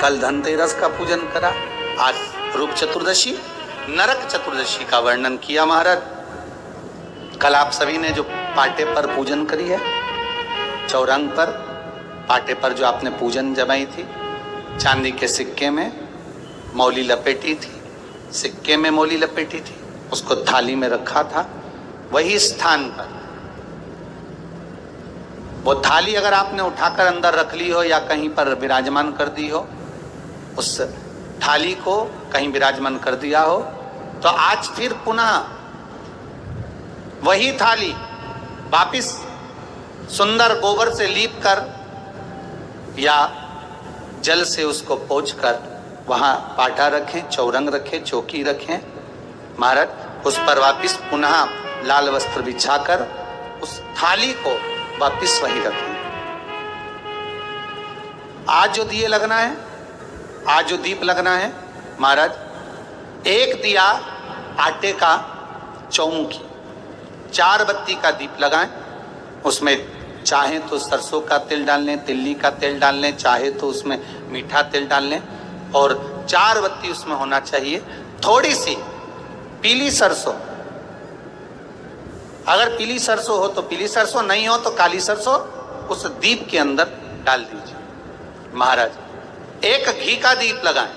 कल धनतेरस का पूजन करा, आज रूप चतुर्दशी, नरक चतुर्दशी का वर्णन किया महाराज। कल आप सभी ने जो पाटे पर पूजन करी है, चौरंग पर पाटे पर जो आपने पूजन जमाई थी, चांदी के सिक्के में मौली लपेटी थी, सिक्के में मौली लपेटी थी, उसको थाली में रखा था, वही स्थान पर वो थाली अगर आपने उठाकर अंदर रख ली हो या कहीं पर विराजमान कर दी हो, उस थाली को कहीं विराजमान कर दिया हो, तो आज फिर पुनः वही थाली वापिस सुंदर गोबर से लीप कर या जल से उसको पोंछ कर वहां पाटा रखें, चौरंग रखें, चौकी रखें महाराज। उस पर वापिस पुनः लाल वस्त्र बिछाकर उस थाली को वापिस वहीं रखें। आज जो दिए लगना है, आज जो दीप लगना है महाराज, एक दिया आटे का चौमुखी, 4 बत्ती का दीप लगाएं। उसमें चाहे तो सरसों का तेल डाल लें, तिल्ली का तेल डाल लें, चाहे तो उसमें मीठा तेल डाल लें, और 4 बत्ती उसमें होना चाहिए। थोड़ी सी पीली सरसों, अगर पीली सरसों हो तो पीली सरसों, नहीं हो तो काली सरसों उस दीप के अंदर डाल दीजिए महाराज। एक घी का दीप लगाएं।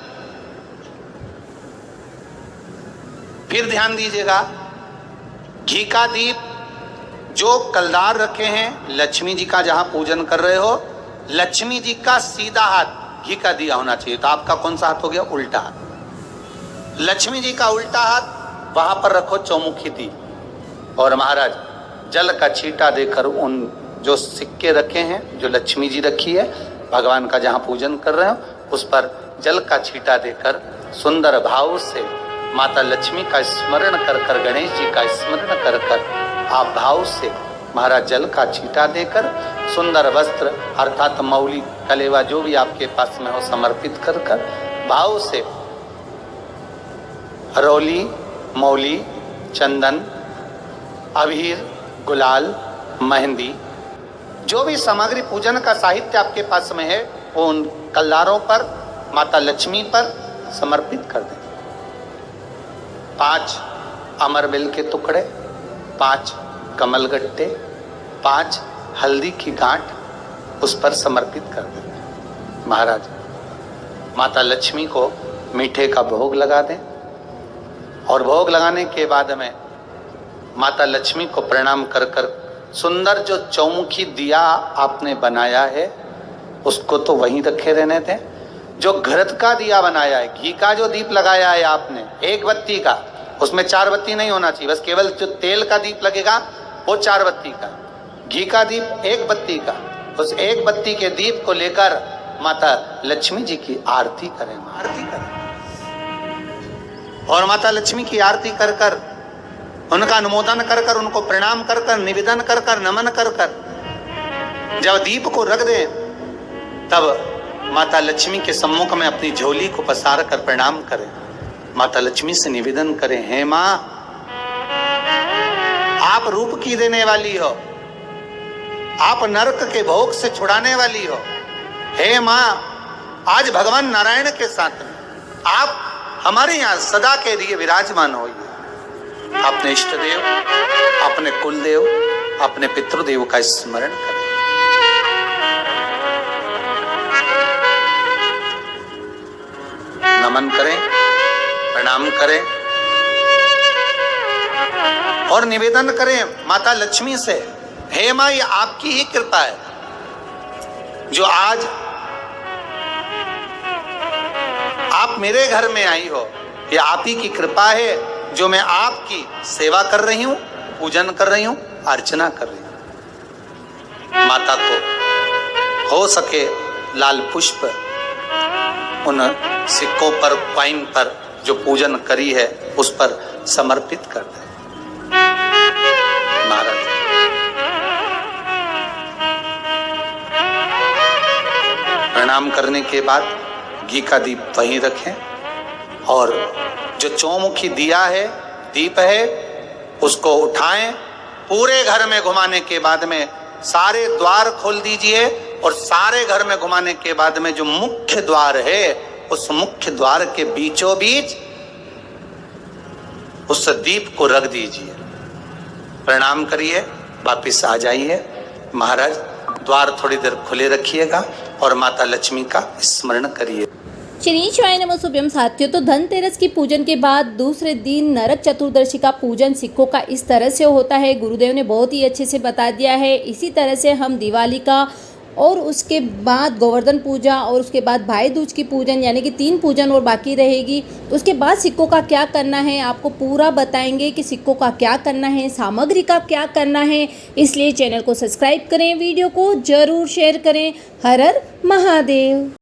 फिर ध्यान दीजिएगा, घी का दीप जो कलदार रखे हैं, लक्ष्मी जी का जहां पूजन कर रहे हो, लक्ष्मी जी का सीधा हाथ घी का दिया होना चाहिए। तो आपका कौन सा हाथ हो गया? उल्टा हाथ। लक्ष्मी जी का उल्टा हाथ वहां पर रखो चौमुखी दीप, और महाराज जल का छींटा देकर उन जो सिक्के रखे हैं, जो लक्ष्मी जी रखी है, भगवान का जहां पूजन कर रहे हो, उस पर जल का छींटा देकर सुंदर भाव से माता लक्ष्मी का स्मरण कर कर, गणेश जी का स्मरण कर कर आप भाव से महाराज जल का छींटा देकर सुंदर वस्त्र अर्थात मौली कलेवा जो भी आपके पास में हो समर्पित कर कर भाव से रौली, मौली, चंदन, अबीर, गुलाल, मेहंदी, जो भी सामग्री पूजन का साहित्य आपके पास में है, वो उन कलदारों पर, माता लक्ष्मी पर समर्पित कर दें। 5 अमरबेल के टुकड़े, 5 कमलगट्टे, 5 हल्दी की गांठ उस पर समर्पित कर दें महाराज। माता लक्ष्मी को मीठे का भोग लगा दें, और भोग लगाने के बाद में माता लक्ष्मी को प्रणाम कर कर सुंदर जो चौमुखी दिया आपने बनाया है उसको तो वहीं रखे रहने दें। जो घृत का दिया बनाया है, घी का जो दीप लगाया है आपने 1 बत्ती का, उसमें 4 बत्ती नहीं होना चाहिए, बस केवल जो तेल का दीप लगेगा वो 4 बत्ती का, घी का दीप 1 बत्ती का, उस 1 बत्ती के दीप को लेकर माता लक्ष्मी जी की आरती करें, आरती करें, और माता लक्ष्मी की आरती कर कर उनका अनुमोदन कर कर, उनको प्रणाम कर कर, निवेदन कर कर, नमन कर कर जब दीप को रख दें, तब माता लक्ष्मी के सम्मुख में अपनी झोली को पसार कर प्रणाम करें। माता लक्ष्मी से निवेदन करें, हे माँ, आप रूप की देने वाली हो, आप नरक के भोग से छुड़ाने वाली हो। हे माँ, आज भगवान नारायण के साथ में आप हमारे यहाँ सदा के लिए विराजमान होइए। अपने इष्ट देव, अपने कुल देव, अपने पितृदेव का स्मरण करें। नमन करें, प्रणाम करें, और निवेदन करें माता लक्ष्मी से, हे माँ, ये आपकी ही कृपा है जो आज आप मेरे घर में आई हो। ये आप ही की कृपा है जो मैं आपकी सेवा कर रही हूं, पूजन कर रही हूं, अर्चना कर रही हूं। माता को हो सके लाल पुष्प उन सिक्कों पर, कॉइन पर जो पूजन करी है उस पर समर्पित कर दें महाराज। प्रणाम करने के बाद घी का दीप वहीं रखें, और जो चौमुखी दिया है, दीप है, उसको उठाएं, पूरे घर में घुमाने के बाद में सारे द्वार खोल दीजिए, और सारे घर में घुमाने के बाद में जो मुख्य द्वार है उस मुख्य द्वार के बीचों बीच उस दीप को रख दीजिए, प्रणाम करिए, वापिस आ जाइए। महाराज द्वार थोड़ी देर खुले रखिएगा और माता लक्ष्मी का स्मरण करिए। श्री शिवाय नमः शुभम साथियों, तो धनतेरस की पूजन के बाद दूसरे दिन नरक चतुर्दशी का पूजन सिखों का इस तरह से होता है। गुरुदेव ने बहुत ही अच्छे से बता दिया है। इसी तरह से हम दिवाली का और उसके बाद गोवर्धन पूजा और उसके बाद भाई दूज की पूजन यानी कि 3 पूजन और बाकी रहेगी। उसके बाद सिक्कों का क्या करना है आपको पूरा बताएंगे कि सिक्कों का क्या करना है, सामग्री का क्या करना है। इसलिए चैनल को सब्सक्राइब करें, वीडियो को ज़रूर शेयर करें। हर हर महादेव।